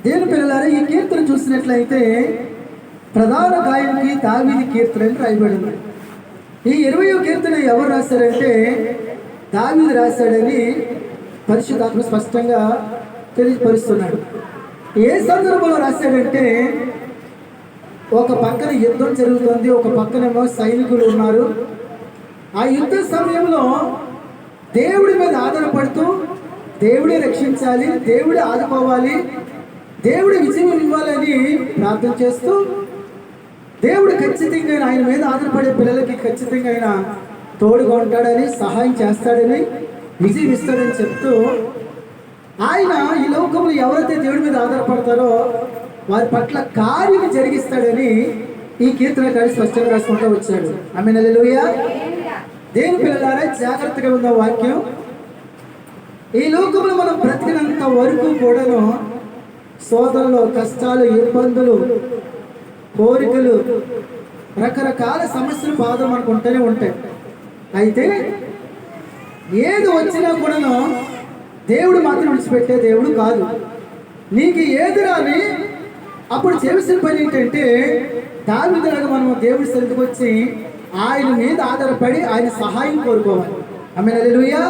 దేవుని పిల్లలారా, ఈ కీర్తన చూసినట్లయితే ప్రధాన గాయకునికి దావీదు కీర్తన అని రాయబడింది. ఈ 20వ కీర్తన ఎవరు రాశారంటే దావీదు రాశాడని పరిశుద్ధాత్మ స్పష్టంగా తెలియపరుస్తున్నాడు. ఏ సందర్భంలో రాశాడంటే, ఒక పక్కన యుద్ధం జరుగుతుంది, ఒక పక్కనేమో సైనికులు ఉన్నారు. ఆ యుద్ధ సమయంలో దేవుడి మీద ఆధారపడుతూ దేవుడే రక్షించాలి, దేవుడే ఆదుకోవాలి, దేవుడి విజయం ఇవ్వాలని ప్రార్థన చేస్తూ దేవుడు ఖచ్చితంగా ఆయన మీద ఆధారపడే పిల్లలకి ఖచ్చితంగా ఆయన తోడుగా ఉంటాడని, సహాయం చేస్తాడని, విజయం ఇస్తాడని చెప్తూ ఆయన ఈ లోకంలో ఎవరైతే దేవుడి మీద ఆధారపడతారో వారి పట్ల కార్యం జరిగిస్తాడని ఈ కీర్తనకారి స్పష్టంగా రాసుకుంటూ వచ్చాడు. ఆమేన్, హల్లెలూయా. దేవుని పిల్లలారా, జాగ్రత్తగా ఉన్న వాక్యం. ఈ లోకంలో మనం బ్రతికినంత వరకు కూడాను శోధనలు, కష్టాలు, ఇబ్బందులు, కోరికలు, రకరకాల సమస్యలు, బాధలు మనకు ఉంటూనే ఉంటాయి. అయితే ఏది వచ్చినా కూడాను దేవుడు మాత్రం విడిచిపెట్టే దేవుడు కాదు. నీకు ఏది రాని అప్పుడు చేసిన పని ఏంటంటే, దావీదులాగా మనం దేవుడి సన్నిధికి వచ్చి ఆయన మీద ఆధారపడి ఆయన సహాయం కోరుకోవాలి. ఆమేన్, హల్లెలూయా.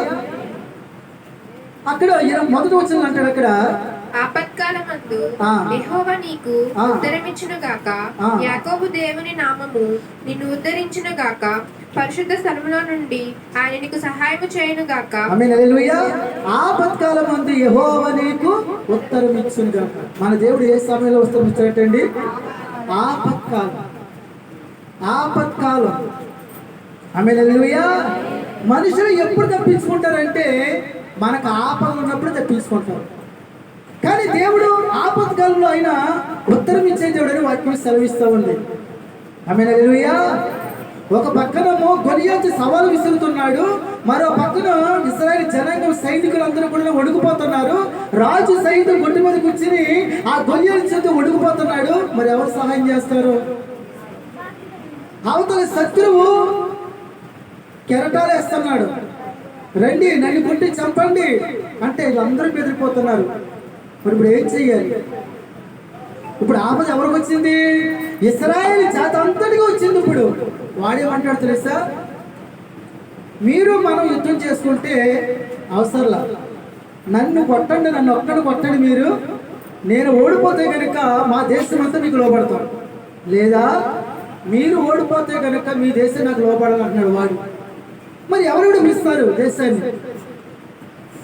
అక్కడ మొదటి వచనం అంటాడు, అక్కడ ఆపత్కాలమందు యెహోవా నీకు ఉత్తరమిచ్చును గాక, యాకోబు దేవుని నామము నిన్ను ఉద్ధరించును గాక, పరిశుద్ధ స్థలములో నుండి ఆయన నీకు సహాయము చేయును గాక. ఆమేన్, హల్లెలూయా. ఆపత్కాలమందు యెహోవా నీకు ఉత్తరమిచ్చును గాక. మన దేవుడు ఏ సమయంలో ఉత్తరం ఇచ్చాడండి? ఆపత్కాలం. ఆమేన్, హల్లెలూయా. మనుషులు ఎప్పుడు తప్పించుకుంటారంటే మనకు ఆపదలు ఉన్నప్పుడు తప్పించుకుంటారు. కానీ దేవుడు ఆపత్కాలంలో ఆయన ఉత్తరం ఇచ్చే దేవుడు అని వాక్యం సెలవిస్తూ ఉంది. ఆమేన్, హల్లెలూయా. ఒక పక్కనేమో గొలియాతు సవాలు విసురుతున్నాడు, మరో పక్కన ఇశ్రాయేలు జనాంగం సైనికులందరూ కూడా ఒడిగిపోతున్నారు. రాజు సైతం గొడ్డు మీద కూర్చుని ఆ గొలియాతు చేత ఒడిగిపోతున్నాడు. మరి ఎవరు సహాయం చేస్తారు? అవతల శత్రువు కెరటాలు వేస్తున్నాడు, రండి నన్ను కొట్టి చంపండి అంటే వీళ్ళందరూ బెదిరిపోతున్నారు. మరి ఇప్పుడు ఏం చెయ్యాలి? ఇప్పుడు ఆపద ఎవరికి వచ్చింది? ఇశ్రాయేలు జాతి అంతటిగా వచ్చింది. ఇప్పుడు వాడేమంటాడు తెలుసా? మీరు మనం యుద్ధం చేసుకుంటే అవసరంలా, నన్ను కొట్టండి, నన్ను ఒక్కడు కొట్టండి, మీరు నేను ఓడిపోతే కనుక మా దేశం అంతా మీకు లోపడతాం, లేదా మీరు ఓడిపోతే కనుక మీ దేశం నాకు లోపడాలంటున్నాడు వాడు. మరి ఎవరు విడిపిస్తారు దేశాన్ని?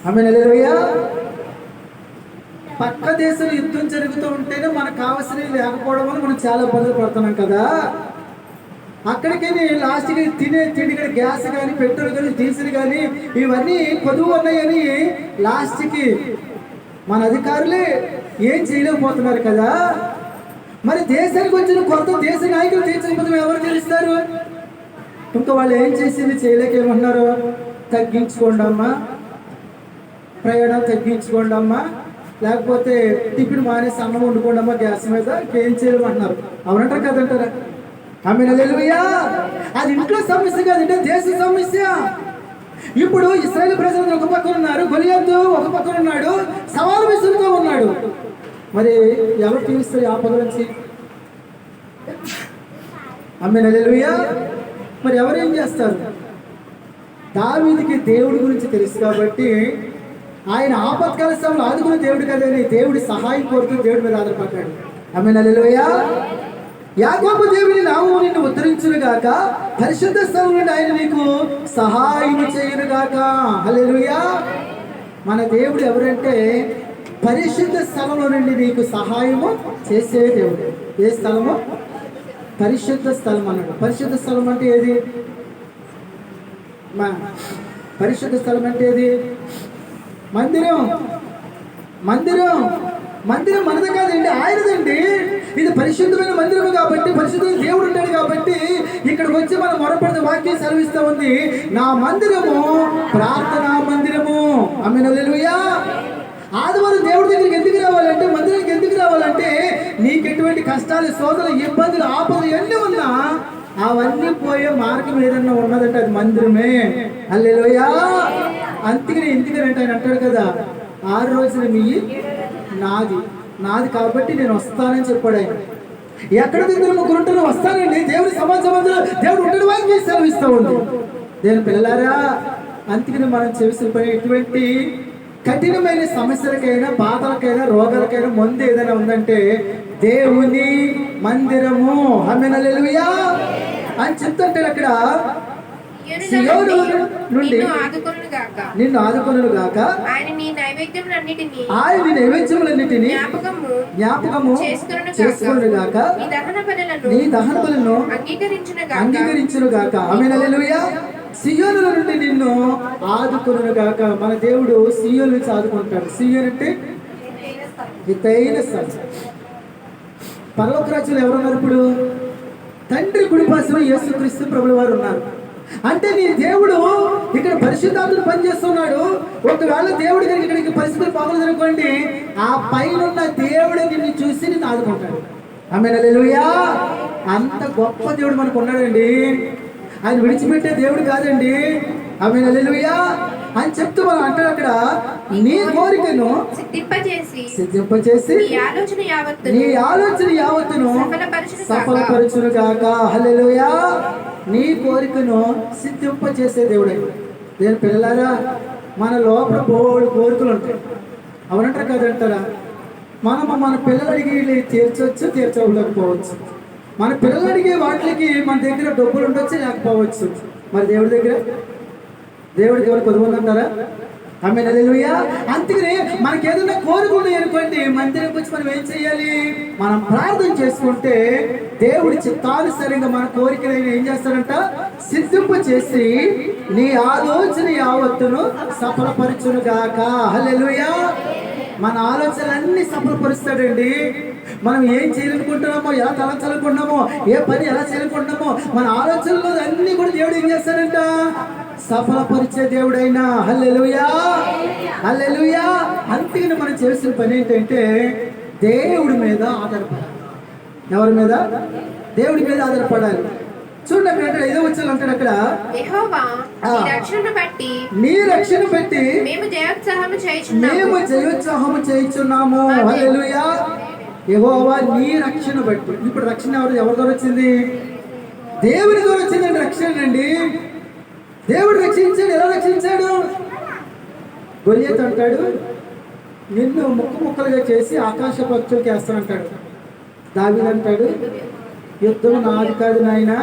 ఆమేన్, హల్లెలూయా. పక్క దేశంలో యుద్ధం జరుగుతూ ఉంటేనే మనకు కావాల్సినవి లేకపోవడం వల్ల మనం చాలా ఇబ్బందులు పడుతున్నాం కదా. అక్కడికి లాస్ట్కి తినే తిండి కానీ, గ్యాస్ కానీ, పెట్రోల్ కానీ, డీజిల్ కానీ ఇవన్నీ కొదువు ఉన్నాయని లాస్ట్కి మన అధికారులే ఏం చేయలేకపోతున్నారు కదా. మరి దేశానికి వచ్చిన కొత్త దేశ నాయకులు తీర్చకపోతే ఎవరు తెలుస్తారు? ఇంకా వాళ్ళు ఏం చేసింది చేయలేకేమన్నారు? తగ్గించుకోండి అమ్మా, ప్రయాణం తగ్గించుకోండి అమ్మా, లేకపోతే టిఫిన్ మానేసి అన్నం వండుకోండి అమ్మా గ్యాస్ మీద, ఏం చేయలేమంటున్నారు. అవునంటారు కదంటారా? ఆమేన్, హల్లెలూయా. అది ఇంట్లో సమస్య కాదంటే దేశ సమస్య. ఇప్పుడు ఇశ్రాయేలు ప్రజలు ఒక పక్కన ఉన్నారు, గొలియాతు ఒక పక్కన ఉన్నాడు, సవాలు విసురుతూ ఉన్నాడు. మరి ఎవరు తీరుస్తారు ఆపద నుంచి? ఆమేన్, హల్లెలూయా. మరి ఎవరేం చేస్తారు? దావీదుకి దేవుడి గురించి తెలుసు కాబట్టి ఆయన ఆపత్కాల సమయంలో ఆదుకునే దేవుడు కదని దేవుడి సహాయం కోరుతూ దేవుడి మీద ఆధారపడ్డాడు. ఆమేన్, హల్లెలూయా. యాకోబు దేవుని నామము నిన్ను ఉద్ధరించును గాక, పరిశుద్ధ స్థలం నుండి ఆయన నీకు సహాయం చేయును గాక. హల్లెలూయా. మన దేవుడు ఎవరంటే పరిశుద్ధ స్థలంలో నుండి నీకు సహాయము చేసే దేవుడు. ఏ స్థలము? పరిశుద్ధ స్థలం అన్నాడు. పరిశుద్ధ స్థలం అంటే ఏది? పరిశుద్ధ స్థలం అంటే ఏది? మందిరం. మందిరం మందిరం మనది కాదండి, ఆయనదండి. ఇది పరిశుద్ధమైన మందిరము కాబట్టి, పరిశుద్ధమైన దేవుడు ఉంటాడు కాబట్టి ఇక్కడికి వచ్చి మనం మొరపడితే వాక్యం సెలవిస్తూ ఉంది, నా మందిరము ప్రార్థనా మందిరము. ఆమేన్, హల్లెలూయా. ఆదివారం దేవుడి దగ్గరికి ఎందుకు రావాలంటే, మందిరానికి ఎందుకు రావాలంటే, నీకు ఎటువంటి కష్టాలు, శోధనలు, ఇబ్బందులు, ఆపదలు ఎన్ని ఉన్నా అవన్నీ పోయే మార్గం ఏదన్నా ఉన్నదంటే అది మందిరమే. హల్లెలూయా. అందుకని ఎందుకనంటే ఆయన అంటాడు కదా, 6 రోజులు మీ నాది, నాది కాబట్టి నేను వస్తానని చెప్పాడు ఆయన. ఎక్కడ ఇద్దరు ముగ్గురు ఉంటారో వస్తానండి, దేవుడి సమాజంలో దేవుడు ఉండడం వారికి సెలవిస్తూ ఉంది. దేవుని పిల్లలారా, అందుకని మనం చేసిన పని ఎటువంటి కఠినమైన సమస్యలకైనా, బాధలకైనా, రోగాలకైనా మందు ఏదైనా ఉందంటే దేవుని మందిరము. ఆమేన్, హల్లెలూయా అని చెప్తుంటాడు అక్కడ. సియోను నుండి నిన్ను ఆదుకొనును గాక, ఆయన నీ నైవేద్యములన్నిటిని జ్ఞాపకము చేసుకొనును గాక, నీ దహన బలులను అంగీకరించును గాక. ఆమేన్, హల్లెలూయా. సియోనుల నుండి నిన్ను ఆదుకొనును గాక. మన దేవుడు సియోను నుంచి ఆదుకుంటాడు. సియోను అంటే ఎత్తైన స్థలం. పరలోక రాజ్యంలో ఎవరున్నారు? ఇప్పుడు తండ్రి కుడిపార్శ్వన యేసుక్రీస్తు ప్రభుల వారు ఉన్నారు. అంటే నీ దేవుడు ఇక్కడ పరిశుద్ధాత్మను పనిచేస్తున్నాడు. ఒకవేళ దేవుడి దగ్గర ఇక్కడికి పరిస్థితులు బాగుంది అనుకోండి, ఆ పైన దేవుడు నిన్ను చూసి నిన్ను ఆదుకుంటాడు. ఆమేన్, హల్లెలూయా. అంత గొప్ప దేవుడు మనకు ఉన్నాడండి. ఆయన విడిచిపెట్టే దేవుడు కాదండి. ఆమేన్, హల్లెలూయా అని చెప్తూ మనం అంటాడు అక్కడ, నీ కోరికను సిద్ధింపచేసి నీ ఆలోచన యావత్తును సఫలపరచును గాక. హల్లెలూయా. నీ కోరికను సిద్ధింపచేసే దేవుడు. నేను పిల్లలారా, మన లోపల బోడు కోరికలు ఉంటాయి, అవునంటారు కదంటారా? మన పిల్లలు అడిగి తీర్చవచ్చు, తీర్చలేకపోవచ్చు. మన పిల్లలు అడిగే వాటికి మన దగ్గర డబ్బులు ఉండొచ్చు, లేకపోవచ్చు. మరి దేవుడి దగ్గర కొద్దిమందంటారా? ఆమేన్, హల్లెలూయా. అందుకనే మనకి ఏదైనా కోరుకున్నాయి అనుకోండి, మందిరం వచ్చి మనం ఏం చేయాలి? మనం ప్రార్థన చేసుకుంటే దేవుడి చిత్తానుసారంగా మన కోరికలు ఏం చేస్తాడంట? సిద్ధింప చేసి నీ ఆలోచన యావత్తును సఫలపరచును గాక. హల్లెలూయా. మన ఆలోచనలన్నీ సఫలపరుస్తాడండి. మనం ఏం చేయాలనుకుంటున్నామో, ఎలా తలంచాలనుకుంటున్నామో, ఏ పని ఎలా చేయాలనుకుంటున్నామో, మన ఆలోచనలు అన్ని కూడా దేవుడు ఏం చేస్తాడంట? సఫలపరిచే దేవుడైనా. హల్లెలూయా, హల్లెలూయా. అందుకని మనం చేసిన పని ఏంటంటే దేవుడి మీద ఆధారపడాలి. ఎవరి మీద? దేవుడి మీద ఆధారపడాలి. చూడండి అక్కడ 5వ వచనం అంటాడు అక్కడ, నీ రక్షణ బట్టి మేము జయోత్సాహము చేయుచున్నాము. హల్లెలూయా. యెహోవా నీ రక్షణ బట్టి. ఇప్పుడు రక్షణ ఎవరి ద్వారా వచ్చింది? దేవుడి ద్వారా వచ్చిందండి రక్షణ అండి. దేవుడు రక్షించాడు. ఎలా రక్షించాడు? గొల్లియత్ అంటాడు, నిన్ను ముక్కలుగా చేసి ఆకాశ పక్షులకి వేస్తానంటాడు. దావీదు అంటాడు, యుద్ధము నాది కాదు నాయన,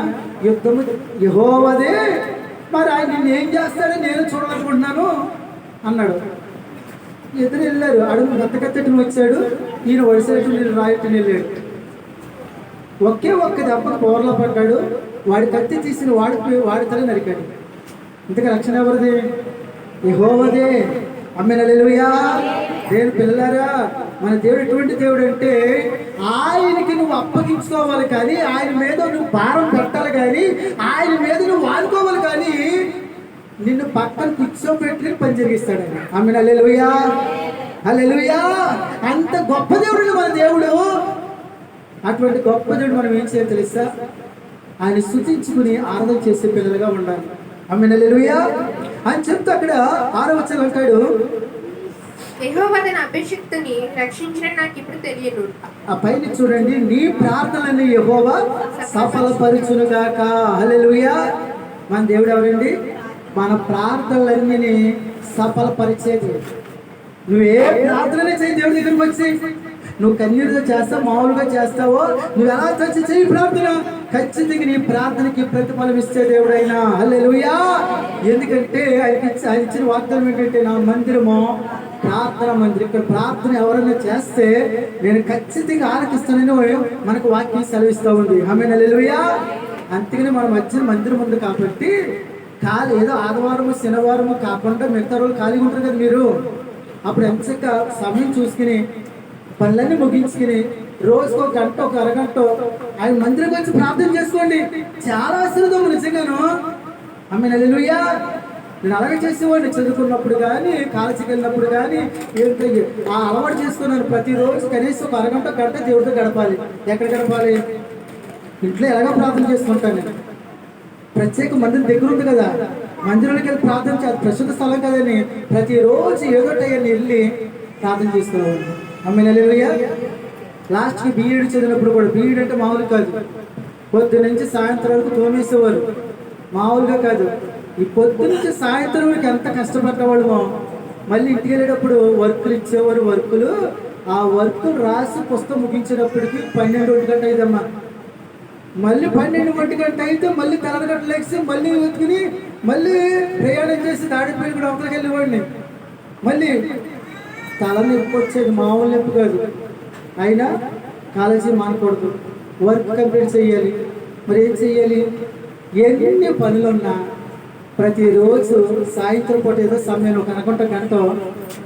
యుద్ధము యెహోవాదే, మరి ఆయన నిన్ను ఏం చేస్తాడని నేను చూడాలనుకుంటున్నాను అన్నాడు. ఇద్దరు వెళ్ళారు. అడుగు గత్తగత్తటిని వచ్చాడు, ఈయన వడిసేటు నేను రాయటని వెళ్ళాడు. ఒక్క దెబ్బకు పోర్లో పడ్డాడు. వాడి కత్తి తీసిన వాడి తల నరికాడు. ఇంతకు రక్షణ ఎవరిది? యెహోవాదే. ఆమేన్, హల్లెలూయా. దేవుని పిల్లలారా, మన దేవుడు ఎటువంటి దేవుడు అంటే ఆయనకి నువ్వు అప్పగించుకోవాలి కానీ, ఆయన మీద నువ్వు భారం పెట్టాలి కానీ, ఆయన మీద నువ్వు వాడుకోవాలి కానీ, నిన్ను పక్కన కూర్చోబెట్టి పని జరిగిస్తాడు ఆయన. ఆమేన్, హల్లెలూయా, హల్లెలూయా. అంత గొప్ప దేవుడు మన దేవుడు. అటువంటి గొప్ప దేవుడు మనం ఏం చేయాలి తెలుసా? ఆయన స్తుతించుకుని ఆరాధన చేసే పిల్లలుగా ఉండాలి. ఆమేన్, హల్లెలూయా అని చెప్తే అక్కడ 6వ వచనం అంటాడు, యెహోవా తన అభిషిక్తుని రక్షించడం నాకు ఇప్పుడు తెలియదు. ఆ పైన చూడండి, నీ ప్రార్థనలను యెహోవా సఫలపరచును గాక. హల్లెలూయా. మన దేవుడు ఎవరండి? మన ప్రార్థనలన్నీ సఫలపరిచేది. నువ్వు ఏ ప్రార్థన చేయి దేవుడి దగ్గరికి వచ్చి, నువ్వు కన్నీరుగా చేస్తావు, మామూలుగా చేస్తావో, నువ్వు ఎలా వచ్చి చేయి ప్రార్థన, ఖచ్చితంగా నీ ప్రార్థనకి ప్రతిఫలం ఇచ్చే దేవుడైనా. హల్లెలూయా. ఎందుకంటే ఆయన ఇచ్చిన వాగ్దానం ఏంటంటే, నా మందిరము ప్రార్థన మందిరం. ఇక్కడ ప్రార్థన ఎవరైనా చేస్తే నేను ఖచ్చితంగా ఆలకిస్తానని మనకు వాక్యం సెలవిస్తూ ఉంది. ఆమేన్, హల్లెలూయా. అందుకని మన మధ్య మందిరం ఉంది కాబట్టి ఖాళీ ఏదో ఆదివారము శనివారము కాకుండా మిగతా రోజులు ఖాళీగా ఉంటారు కదా మీరు. అప్పుడు ఎంచక్క సమయం చూసుకుని పనులన్నీ ముగించుకుని రోజుకు 1 గంట, 1 అరగంట ఆయన మందిరం వచ్చి ప్రార్థన చేసుకోండి. చాలా ఆశీర్వాదం నిజంగాను. ఆమేన్, హల్లెలూయా. నేను అలాగే చేసేవాడిని చదువుకున్నప్పుడు కానీ, కాలేజీకి వెళ్ళినప్పుడు కానీ. ఆ అలవాటు చేసుకున్నాను. ప్రతిరోజు కనీసం 1 అరగంట, 1 గంట దేవుడితో గడపాలి. ఎక్కడ గడపాలి? ఇంట్లో ఎలాగో ప్రార్థన చేసుకుంటాను నేను. ప్రత్యేక మందిరం దగ్గర ఉంది కదా, మందిరంలోకి వెళ్ళి ప్రార్థన చేయాలి. ప్రసిద్ధ స్థలం కదని ప్రతిరోజు ఏదో టైంని వెళ్ళి ప్రార్థన చేసుకునేవాడిని. ఆమె హల్లెలూయా. లాస్ట్కి బీఈడి చదివినప్పుడు కూడా, బీఈడి అంటే మామూలు కాదు, పొద్దు నుంచి సాయంత్రం వరకు తోమేసేవారు, మామూలుగా కాదు. ఈ పొద్దు నుంచి సాయంత్రం వరకు ఎంత కష్టపడ్డవాళ్ళమో. మళ్ళీ ఇంటికి వెళ్ళేటప్పుడు వర్కులు ఇచ్చేవారు, వర్కులు ఆ వర్కులు రాసి పుస్తకం ముగించేటప్పటికి 12 గంట అయిందమ్మా. మళ్ళీ 12 గంట అయితే మళ్ళీ తెల్లగట్ట లేచి మళ్ళీ వెతుకుని మళ్ళీ ప్రయాణం చేసి తాడిపల్లి కూడా అవతలకి వెళ్ళేవాడిని. మళ్ళీ తల నొప్పి వచ్చేది, మామూలు నొప్పి కాదు. అయినా కాలేజీ మానకూడదు, వర్క్ కంప్లీట్ చేయాలి. మరి ఏం చెయ్యాలి? ఎన్ని పనులున్నా ప్రతిరోజు సాయంత్రం పూట ఏదో సమయం ఒక గంట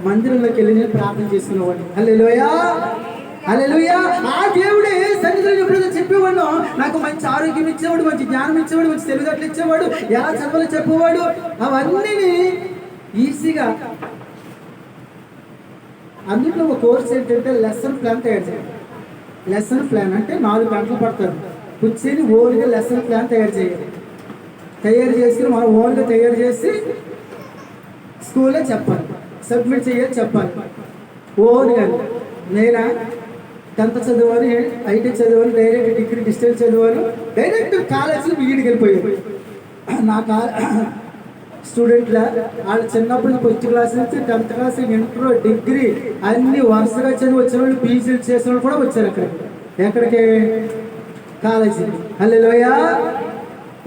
మందిరంలోకి వెళ్ళి నేను ప్రార్థన చేసుకునేవాడిని. హల్లెలూయా, హల్లెలూయా. ఆ దేవుడే సన్నిధిలో ఎప్పుడైతే చెప్పేవాడు, నాకు మంచి ఆరోగ్యం ఇచ్చేవాడు, మంచి జ్ఞానం ఇచ్చేవాడు, మంచి తెలివితేటలు ఇచ్చేవాడు, ఎలా చదవాలో చెప్పేవాడు. అవన్నీ ఈజీగా. అందులో ఒక కోర్స్ ఏంటంటే లెసన్ ప్లాన్ తయారు చేయాలి. లెసన్ ప్లాన్ అంటే 4 గంటలు పడతారు కూర్చొని ఓన్గా లెసన్ ప్లాన్ తయారు చేయాలి. తయారు చేసి మనం ఓన్గా తయారు చేసి స్కూల్లో చెప్పాలి, సబ్మిట్ చేయాలి, చెప్పాలి ఓన్గా. నేనా 10th చదివాను, ఐటీ చదివాను, డైరెక్ట్ డిగ్రీ డిస్టెన్స్ చదివాను, డైరెక్ట్ కాలేజీలో బీఈడికి వెళ్ళిపోయాను. నా స్టూడెంట్ల వాళ్ళు చిన్నప్పుడు 1st క్లాస్ నుంచి 10th క్లాస్, ఇంటర్, డిగ్రీ అన్ని వరుసగా చదివి వచ్చిన వాళ్ళు, పీజీలు చేసిన వాళ్ళు కూడా వచ్చారు అక్కడ. ఎక్కడికి? కాలేజీ. హల్లెలూయా.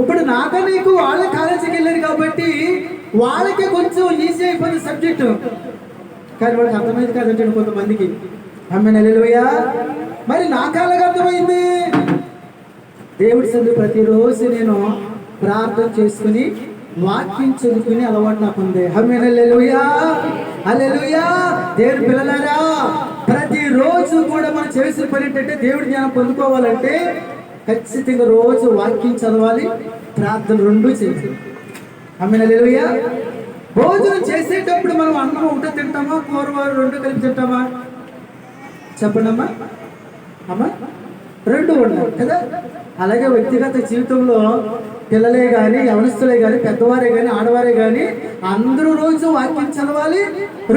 ఇప్పుడు నాక నీకు వాళ్ళ కాలేజీకి వెళ్ళారు కాబట్టి వాళ్ళకే కొంచెం ఈజీ అయిపోయింది సబ్జెక్టు, కానీ వాళ్ళకి అర్థమైంది కాదంటే కొంతమందికి. ఆమేన్, హల్లెలూయా. మరి నాకు అలాగే అర్థమైంది. దేవుడి సన్నిధిలో ప్రతిరోజు నేను ప్రార్థన చేసుకుని వాక్యం చదువుకుని అలవాటు నాకు ఉంది. ఆమేన్, హల్లెలూయా, హల్లెలూయా. దేవుడి పిల్లలారా, ప్రతిరోజు కూడా మనం చేసిన పని ఏంటంటే దేవుడి జ్ఞానం పొందుకోవాలంటే ఖచ్చితంగా రోజు వాక్యం చదవాలి, ప్రార్థన 2 చేయాలి. ఆమేన్, హల్లెలూయా. భోజనం చేసేటప్పుడు మనం అన్నం ఒకటే తింటామా, కూరవారు 2 కలిపి తింటామా? చెప్పండి అమ్మా. అమ్మా 2 ఉండాలి కదా. అలాగే వ్యక్తిగత జీవితంలో పిల్లలే కానీ, యవనస్తులే కానీ, పెద్దవారే కానీ, ఆడవారే కానీ అందరూ రోజు వాక్యం చదవాలి,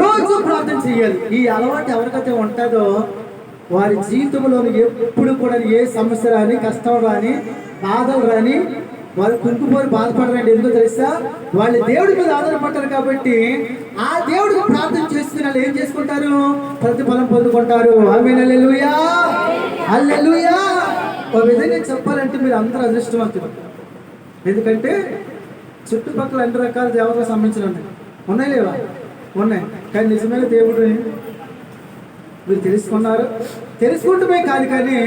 రోజు ప్రార్థన చేయాలి. ఈ అలవాటు ఎవరికైతే ఉంటుందో వారి జీవితంలో ఎప్పుడు కూడా ఏ సమస్య రాని, కష్టం రాని, బాధలు రాని వారు కుంకుపోయి బాధపడరండి. ఎందుకో తెలుసా? వాళ్ళు దేవుడి మీద ఆధారపడతారు కాబట్టి ఆ దేవుడికి ప్రార్థన చేసుకుని వాళ్ళు ఏం చేసుకుంటారు? ప్రతిఫలం పొందుకుంటారు. ఆమేన్, హల్లెలూయా, హల్లెలూయా. ఒక విధంగా చెప్పాలంటే మీరు అందరూ అదృష్టవంతులు. ఎందుకంటే చుట్టుపక్కల అన్ని రకాల దేవతలకు సంబంధించిన ఉన్నాయి లేవా? ఉన్నాయి. కానీ నిజమైన దేవుడు మీరు తెలుసుకున్నారు, తెలుసుకుంటమే కాదు, కానీ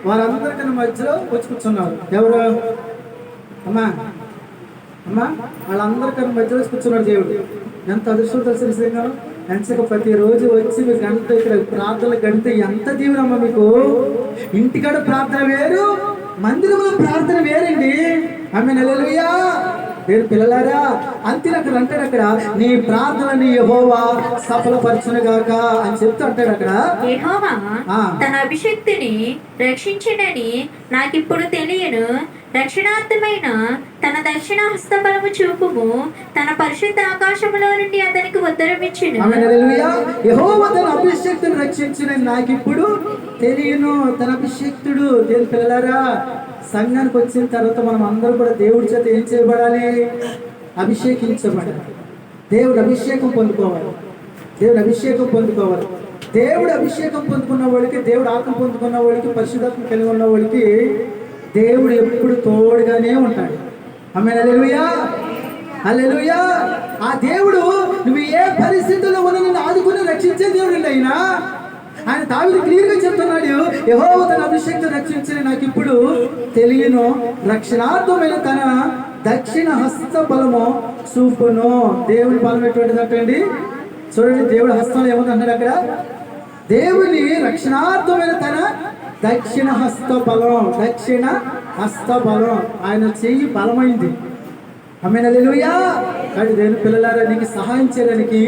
వారందరికన్నా మధ్యలో వచ్చి కూర్చున్నారు. ఎవరు? అమ్మా అమ్మా వాళ్ళందరికన్నా మధ్యలో వచ్చి కూర్చున్నాడు దేవుడు. ఎంత అదృష్టం తెలుసు నిజంగా. ఎంతగా ప్రతిరోజు వచ్చి మీరు గంట ఇక్కడ ప్రార్థనలు గంట ఎంత దీవెనమ్మా మీకు. ఇంటికాడ ప్రార్థన వేరు, మందిరంలో ప్రార్థన వేరండి. ఆమేన్, హల్లెలూయా. దేవుని పిల్లలారా, అంతే అక్కడ అంటాడు, అక్కడ నీ ప్రార్థనని యెహోవా సఫలపరచునుగాక అని చెప్తూ అంటాడు అక్కడ. యెహోవా తన అభిషేక్తుని రక్షించునని నాకిప్పుడు తెలియను. రక్షణార్థమైన తన దక్షిణ హస్తబలము చూపుము, తన పరిశుద్ధ ఆకాశములో నుండి అతనికి ఉత్తరం ఇచ్చును. ఆమేన్, హల్లెలూయా. యెహోవా తన అభిషేక్తుని రక్షించునని నాకిప్పుడు తెలియను. తన అభిషేక్తుడు. దేవుని పిల్లలారా, సంఘానికి వచ్చిన తర్వాత మనం అందరూ కూడా దేవుడి చేత ఏం చేయబడాలి? అభిషేకించబడాలి. దేవుడు అభిషేకం పొందుకోవాలి. దేవుడు అభిషేకం పొందుకోవాలి. దేవుడు అభిషేకం పొందుకున్న వాడికి, దేవుడు ఆత్మ పొందుకున్న వాడికి, పరిశుద్ధాత్మ కలిగి ఉన్న వాడికి దేవుడు ఎప్పుడు తోడుగానే ఉంటాడు. ఆమేన్, హల్లెలూయా, హల్లెలూయా. ఆ దేవుడు నువ్వు ఏ పరిస్థితుల్లో ఉన్న నిన్ను ఆదుకుని రక్షించే దేవుడు అయినా ఆయన దావీదు క్లియర్గా చెప్తున్నాడు, యెహోవా తన అభిషేక్తుని రక్షించని నాకు ఇప్పుడు తెలియను. రక్షణార్థమైన తన దక్షిణ హస్త బలము చూపును. దేవుని బలం ఎటువంటిదంటండి? చూడండి, దేవుడి హస్తంలో ఏముంది అన్నాడు అక్కడ? దేవుని రక్షణార్థమైన తన దక్షిణ హస్త బలం. దక్షిణ హస్త బలం. ఆయన చెయ్యి బలమైంది. ఆమేన్, హల్లెలూయా. కానీ దేవుని పిల్లలారా, నీకు సహాయం చేయడానికి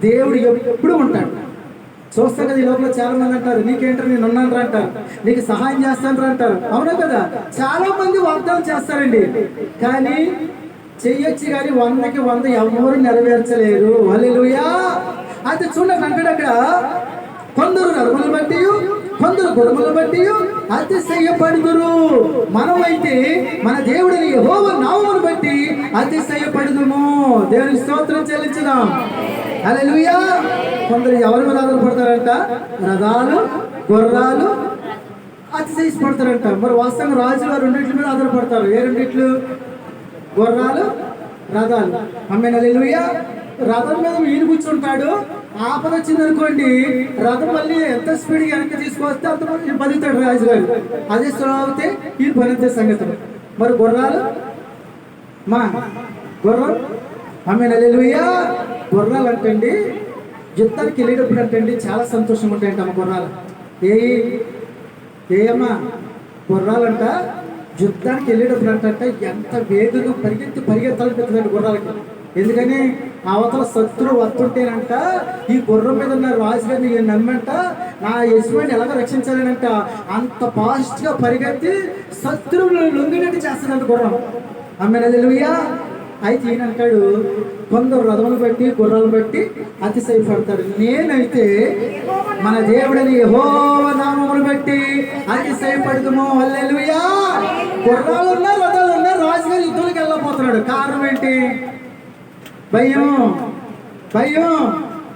దేవుడు ఎప్పుడు ఉంటాడు. చూస్తాం కదా, ఈ లోపల చాలా మంది అంటారు, నీకేంటారు, నేను ఉన్నాను అంటారు, నీకు సహాయం చేస్తాను అంటారు. అవునా కదా? చాలా మంది వాగ్దానం చేస్తారండి, కానీ చెయ్యొచ్చు, కానీ 100కి 100 ఎవరు నెరవేర్చలేరు. హల్లెలూయా. అయితే చూడండి అంటాడు అక్కడ, కొందరు రథములను బట్టి కొందరు గుర్రములను బట్టి అతిశయపడుదురు. మనమైతే మన దేవుడిని యెహోవా నామమును బట్టి అతిశయపడుదుము. దేవునికి స్తోత్రం చెల్లించుదాం. హల్లెలూయా. కొందరు ఎవరి మీద ఆధారపడతారంట? రథాలు, గుర్రాలు అతిశయపడతారంట. మరి వాస్తవంగా రాజులు రెండింటి మీద ఆధారపడతారు. ఏ రెండిట్లు? గుర్రాలు, రథాలు. ఆమేన్. హల్లెలూయా. రథం మీద ఈయన కూర్చుంటాడు. ఆపద వచ్చింది అనుకోండి, రథం మళ్ళీ ఎంత స్పీడ్గా వెనక్కి తీసుకొస్తే అంత బతుకుతాడు రాజుగారు. అదే స్లో అవుతే ఈయన పనితే సంగతులు. మరి గుర్రాలు, గుర్రం. ఆమేన్. హల్లెలూయా. గుర్రాలు అంటండి యుద్ధానికి వెళ్ళేటప్పుడు అంటండి చాలా సంతోషంగా ఉంటాయంట అమ్మ గుర్రాలు. ఏమ్మా గుర్రాలంట యుద్ధానికి వెళ్ళేటప్పుడు అంట ఎంత వేగంగా పరిగెత్తాలనిపిస్తుందండి గుర్రాలకి. ఎందుకని అవతల శత్రువు వస్తుంటేనంట ఈ గుర్రం మీద ఉన్న రాజుగారిని నమ్మంట నా యజమాని ఎలాగ రక్షించాలనంట అంత ఫాస్ట్గా పరిగెత్తి శత్రువులు లొంగినట్టు చేస్తాడంట గుర్రం. ఆమేన్. హల్లెలూయా. అయితే ఈయన అంటాడు కొందరు రథములు బట్టి గుర్రాలు బట్టి అతిశయపడతాడు. నేనైతే మన దేవుడిని యెహోవా నామమును బట్టి అతిశయపడుదుము. హల్లెలూయా. గుర్రాలు ఉన్నా రథాలు ఉన్నా రాజుగారు యుద్ధాలకు వెళ్ళకపోతున్నాడు. కారణం ఏంటి? భయం.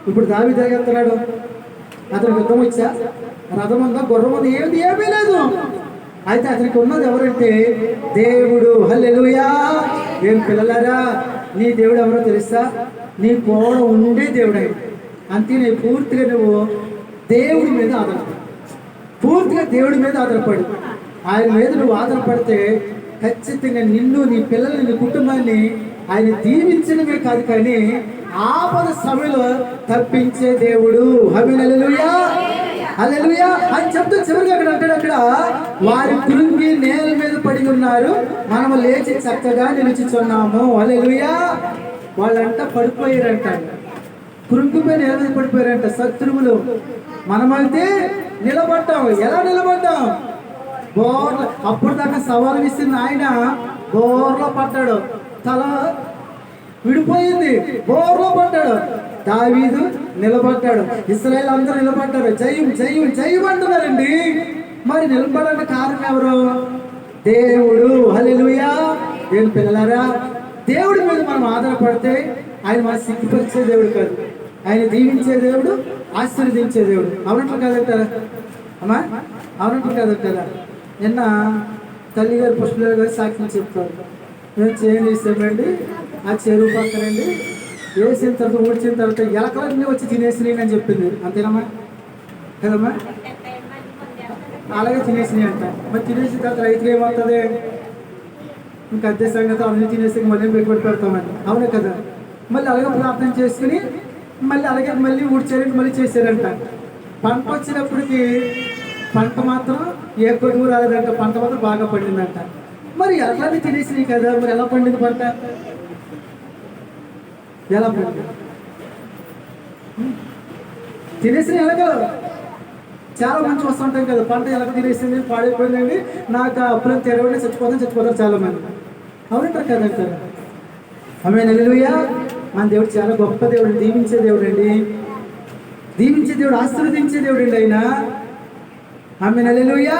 ఇప్పుడు దావీదు తిరగెళ్తున్నాడు. అతనికి యుద్ధం వచ్చా? రథం ఉందా, గుర్రం ఉందా? ఏమీ లేదు. అయితే అతనికి ఉన్నది ఎవరంటే దేవుడు. హల్లెలూయా. ఏం పిల్లలారా, నీ దేవుడు ఎవరో తెలుసా? నీ పోడ ఉండే దేవుడే. అంతే. నీ పూర్తిగా నువ్వు దేవుడి మీద ఆధారపడు. పూర్తిగా దేవుడి మీద ఆధారపడు. ఆయన మీద నువ్వు ఆధారపడితే ఖచ్చితంగా నిన్ను, నీ పిల్లల్ని, నీ కుటుంబాన్ని ఆయన దీవించడమే కాదు కానీ ఆపద సమయంలో తప్పించే దేవుడు. ఆమేన్. హల్లెలూయా. హల్లెలూయా అని చెప్తూ చివరిగా అక్కడ అంటాడు, అక్కడ వారి కృంగి నేల మీద పడి ఉన్నారు, మనము లేచి చక్కగా నిలుచుచున్నాము. హల్లెలూయా. వాళ్ళంట పడిపోయారంట, కృంగిపోయి నేల మీద పడిపోయారంట శత్రువులు. మనమైతే నిలబడ్డాం. ఎలా నిలబడ్డాం? బోర్ల. అప్పుడు దాకా సవాలు ఇస్తున్న ఆయన బోర్లో పడ్డాడు. తల విడిపోయింది, బోర్లో పడ్డాడు. దావీదు నిలబడ్డాడు. ఇశ్రాయేల్ అందరూ నిలబడ్డారు. జయం జయం జయం అంటున్నారండి. మరి నిలబడడానికి కారణం ఎవరు? దేవుడు. హల్లెలూయా. దేవుని పిల్లలారా, దేవుడి మీద మనం ఆధారపడితే ఆయన మన సిగ్గుపరిచే దేవుడు కాదు, ఆయన దీవించే దేవుడు, ఆశీర్వదించే దేవుడు. అవునట్లు కాదంటారా అమ్మా? అవునట్లు కాదంటారా? నిన్న తల్లిగారు పుష్పగారు గారు సాక్ష్యం చెప్తారు. మేము చేసామండి, ఆ చెరువు పక్కనండి వేసిన తర్వాత ఊడ్చిన తర్వాత ఎలకలన్నీ వచ్చి తినేసినాయి అని చెప్పింది. అంతేనమ్మా? కదమ్మా? అలాగే తినేసినాయి అంట. మరి తినేసిన తర్వాత రైతులు ఏమవుతుంది? ఇంకా అదే సంగతి అన్ని తినేసి మళ్ళీ పెట్టుబడి పెడతామని. అవునే కదా? మళ్ళీ అలాగే ప్రార్థన చేసుకుని మళ్ళీ అలాగే మళ్ళీ ఊడ్చారంటే మళ్ళీ చేశారంట. పంట వచ్చినప్పటికి పంట మాత్రం ఏ కొడుకు రాలేదంట, పంట మాత్రం బాగా పండిందంట. మరి ఎలకలన్నీ తినేసినాయి కదా, మరి ఎలా పండింది పంట? ఎలా పండింది? తినేసిన ఎలకలు చాలా మంచి వస్తుంటాయి కదా. పంట ఎలక తినేసింది, పాడైపోయిందండి, నాకు అప్పులను తెరవండి, చచ్చిపోతారు చాలా మంది. అవునంటారు కదంటారు. ఆమేన్. హల్లెలూయా. మన దేవుడు చాలా గొప్ప దేవుడు, దీవించే దేవుడు అండి. దీవించే దేవుడు, ఆశీర్వదించే దేవుడు అండి ఆయన. ఆమేన్. హల్లెలూయా.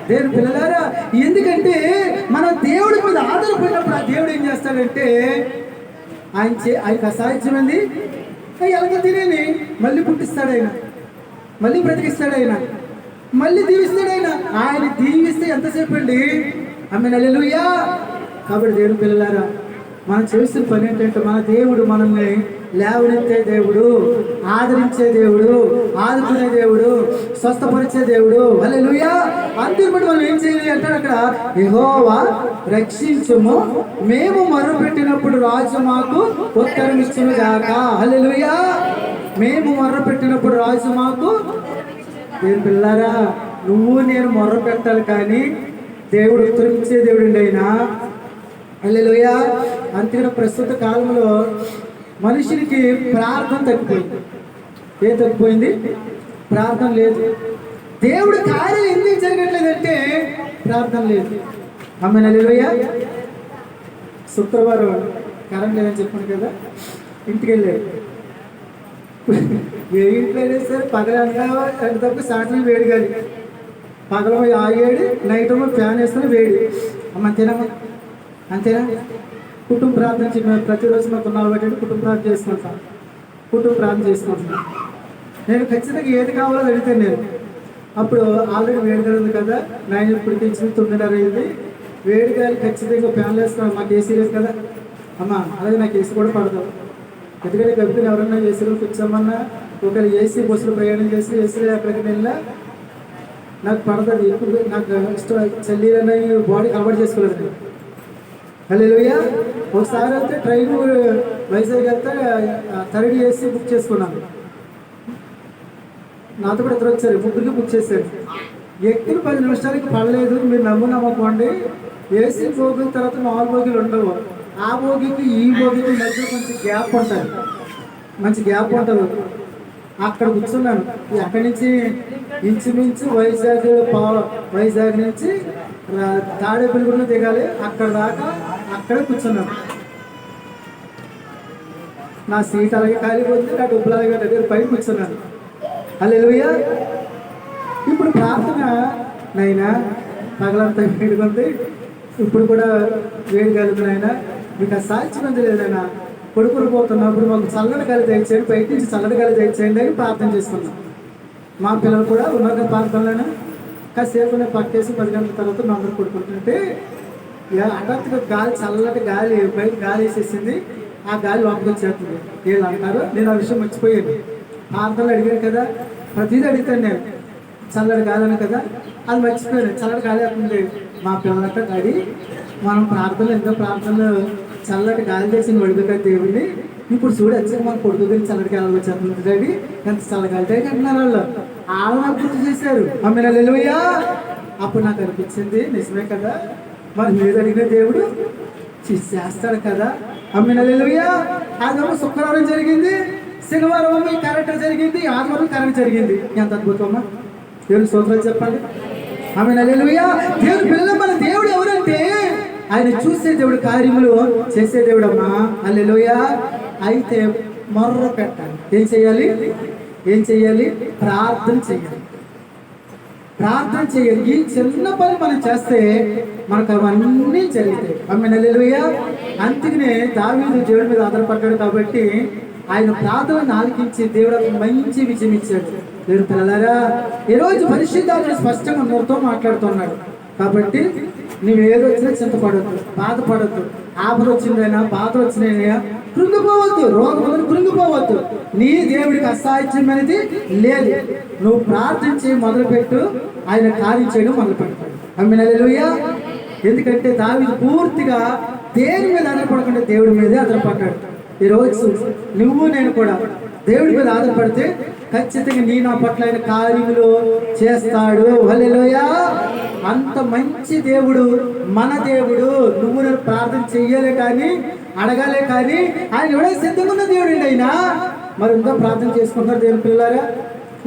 దేవుని పిల్లలారా, ఎందుకంటే మన దేవుడి మీద ఆధారపడినప్పుడు ఆ దేవుడు ఏం చేస్తాడంటే ఆయనకు అసాధ్యమైంది ఎలాగ తినేని మళ్ళీ పుట్టిస్తాడు ఆయన, మళ్ళీ బ్రతికిస్తాడు ఆయన, మళ్ళీ దీవిస్తాడు ఆయన. ఆయన దీవిస్తే ఎంతసేపు అండి? ఆమేన్. హల్లెలూయా. కాబట్టి దేవుని పిల్లలారా, మనం చేస్తున్న పని ఏంటంటే మన దేవుడు మనల్ని లేవనెత్తే దేవుడు, ఆదరించే దేవుడు, ఆదుకునే దేవుడు, స్వస్థపరిచే దేవుడు. హల్లెలూయా. అందుకు బట్టి మనం ఏం చేయాలి అంటాడు అక్కడ, యెహోవా రక్షించుము, మేము మొర్రపెట్టినప్పుడు రాజు మాకు ఉత్తరం ఇచ్చును గాక. హల్లెలూయా. మేము మొర్రపెట్టినప్పుడు రాజు మాకు. దేవుని పిల్లారా, నువ్వు నేను మొర్ర పెట్టాలి కానీ దేవుడు ఉత్తరం ఇచ్చే దేవుడు అండి ఆయన. హల్లెలూయా. అంతేకాదు ప్రస్తుత కాలంలో మనుషులకి ప్రార్థన తగ్గిపోయింది. ఏం తగ్గిపోయింది? ప్రార్థన లేదు. దేవుడి కార్యం ఎందుకు జరగట్లేదంటే ప్రార్థన లేదు. ఆమేన్. హల్లెలూయా. శుక్రవారం కరెంట్ లేదని చెప్పాను కదా, ఇంటికి వెళ్ళాడు. ఏ ఇంట్లో అయినా సరే పగలనగా రెండు తప్ప సాయంత్రం వేడి గాలి, పగల ఆ ఏడు, నైట్ ఫ్యాన్ వేసుకుని వేడి. అమ్మ అంతేనమ్మా, అంతేనా? కుటుంబ ప్రార్థన ప్రతిరోజు మాకు 4 గంటలు కుటుంబ ప్రార్థన చేసుకుంటాం. కుటుంబ ప్రార్థన చేసుకుంటున్నాను. నేను ఖచ్చితంగా ఏది కావాలో అడిగితాను నేను. అప్పుడు ఆల్రెడీ వేడిగా ఉంది కదా, 9 ఇప్పటికి ఇచ్చింది 9:30 అయింది. వేడిగాలి ఖచ్చితంగా ఫ్యాన్లు వేసుకున్నాను. మాకు ఏసీ లేదు కదా అమ్మ, అలాగే నాకు ఏసీ కూడా పడదు. ఎందుకంటే గబ్బిని ఎవరన్నా ఏసీలో కూర్చోమన్నా, ఒకవేళ ఏసీ బస్సులో ప్రయాణం చేసి ఏసీలో ఎక్కడికి వెళ్ళినా నాకు పడుతుంది. ఇప్పుడు నాకు ఇష్టం చల్లీలన్నా బాడీ అలవాటు చేసుకోలేదు. హల్లెలూయా. ఒకసారి అయితే ట్రైన్ వైజాగ్ వెళ్తే 3rd ఏసీ బుక్ చేసుకున్నాను. నాతో కూడా ఇద్దరు వచ్చారు, ముగ్గురికి బుక్ చేశారు. ఎక్కిన 10 నిమిషాలకి పడలేదు. మీరు నమ్మకండి, ఏసీ బోగిల తర్వాత 4 బోగిలు ఉండవు. ఆ బోగికి ఈ బోగికి మధ్య కొంచెం గ్యాప్ ఉంటుంది, మంచి గ్యాప్ ఉంటుంది. అక్కడ కూర్చున్నాను. అక్కడి నుంచి ఇంచుమించు వైజాగ్ నుంచి తాడేపల్లిగూడలో దిగాలి. అక్కడ దాకా అక్కడే కూర్చున్నాను. నా సీట్ అలాగే ఖాళీపోతుంది, నా డబ్బులు అలాగే దగ్గర పైన కూర్చున్నాను. హల్లెలూయా. ఇప్పుడు ప్రార్థన, నైనా పగలంతా వేడిగుంది, ఇప్పుడు కూడా వేడి కలుగునైనా మీకు ఆ సాధ్యం లేదైనా. కొడుకులు పోతున్నప్పుడు మాకు చల్లటి గాలి తెచ్చేయండి, బయట నుంచి చల్లటి గాలి తెచ్చేయండి అని ప్రార్థన చేసుకున్నాం. మా పిల్లలు కూడా ఉన్నారు ప్రార్థనలను. కాసేపు పక్కేసి 10 గంటల తర్వాత మా అందరూ కొడుకుంటుంటే హఠాత్తుగా గాలి, చల్లటి గాలి బయట గాలి వేసేసింది. ఆ గాలి లోపలికి వచ్చేస్తుంది. వీళ్ళు అంటారు, నేను ఆ విషయం మర్చిపోయాను. ప్రార్థనలు అడిగాను కదా, ప్రతిదీ అడుగుతాను నేను. చల్లటి గాలి అని కదా, అది మర్చిపోయాను. చల్లటి గాలి అవుతుంది. మా పిల్లలంతా డాడీ మనం ప్రార్థనలు ఎంతో ప్రార్థనలు చల్లటి గాలి చేసిన వడిగా దేవుడిని, ఇప్పుడు చూడు వచ్చి మన కొడుకు దగ్గర చల్లటి గాలి వచ్చేస్తుంది డాడీ, ఎంత చల్లగాలి అంటున్నారు వాళ్ళు. నాకు గుర్తు చేశారు. ఆమె హల్లెలూయా. అప్పుడు నాకు అనిపించింది, నిజమే కదా, మరి మీరు అడిగిన దేవుడు చేస్తాడు కదా. ఆమె హల్లెలూయా. ఆదివారం శుక్రవారం జరిగింది, శనివారం కరెంట్ జరిగింది, ఆదివారం కరెంట్ జరిగింది. ఎంత అద్భుతమా! దేవుని స్తోత్రాలు చెప్పండి. ఆమె హల్లెలూయా. దేవుని పిల్లలు, మన దేవుడు ఎవరంటే ఆయన చూసే దేవుడు, కార్యములు చేసే దేవుడు అమ్మా. హల్లెలూయా. అయితే మొర్ర పెట్టాలి. ఏం చేయాలి? ప్రార్థన చేయాలి. ప్రార్థన చేయాలి. ఈ చిన్న పని మనం చేస్తే మనకు అవన్నీ జరుగుతాయి. ఆమె హల్లెలూయా. అందుకనే దావీదు దేవుడి మీద ఆధారపడ్డాడు కాబట్టి ఆయన ప్రార్థనను ఆలకించి దేవుడు మంచి విజయం ఇచ్చాడు. దేవుని పిల్లలారా, ఈరోజు పరిశుద్ధాత్మ స్పష్టంగా అందరితో మాట్లాడుతున్నాడు. కాబట్టి నువ్వేదో వచ్చినా చింతపడద్దు, బాధపడద్దు. ఆపద వచ్చిందైనా, బాధలు వచ్చినాయినా కృంగిపోవద్దు, రోగం కృంగిపోవద్దు. నీ దేవుడికి అసాధ్యమైనది లేదు. నువ్వు ప్రార్థించి మొదలుపెట్టు, ఆయన కార్యం చేయడం మొదలుపెడతాడు. ఆమేన్ హల్లెలూయా. ఎందుకంటే దావీదు పూర్తిగా దేని మీద ఆధారపడకుండా దేవుడి మీదే ఆధారపడ్డాడు. ఈరోజు నువ్వు నేను కూడా దేవుడి మీద ఆధారపడితే ఖచ్చితంగా నీ నా పట్ల ఆయన కార్యములు చేస్తాడు. హల్లెలూయా. అంత మంచి దేవుడు మన దేవుడు. నువ్వు నేను ప్రార్థన చెయ్యాలే కానీ, అడగాలే కానీ ఆయన ఎవడో సిద్ధంగా ఉన్న దేవుడు అండి ఆయన. మరి ఇంకా ప్రార్థన చేసుకుంటారు దేవుని పిల్లలారా?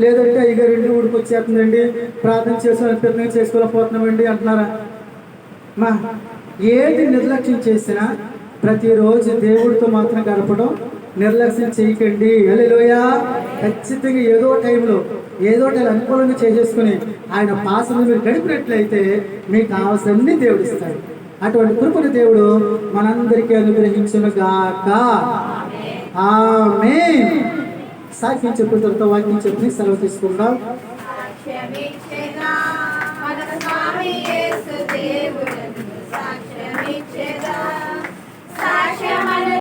లేదంటే అయ్యగారు ఇంటి ఊడికి వచ్చేస్తుందండి, ప్రార్థన చేసుకోలేకపోతున్నామండి అంటున్నారా? మా ఏది నిర్లక్ష్యం చేసినా ప్రతిరోజు దేవుడితో మాత్రం గడపడం నిర్లక్ష్యం చేయకండి. హల్లెలూయా. ఖచ్చితంగా ఏదో టైంలో అనుకూలంగా చేసేసుకుని ఆయన పాసను మీరు గడిపినట్లయితే మీకు కావాల్సింది దేవుడు ఇస్తాడు. అటువంటి కృపను దేవుడు మనందరికీ అనుగ్రహించును గాక. ఆమేన్. సాక్ష్యం చెప్పిన తర్వాత వాక్యం చెప్పి సెలవు తీసుకుందాం.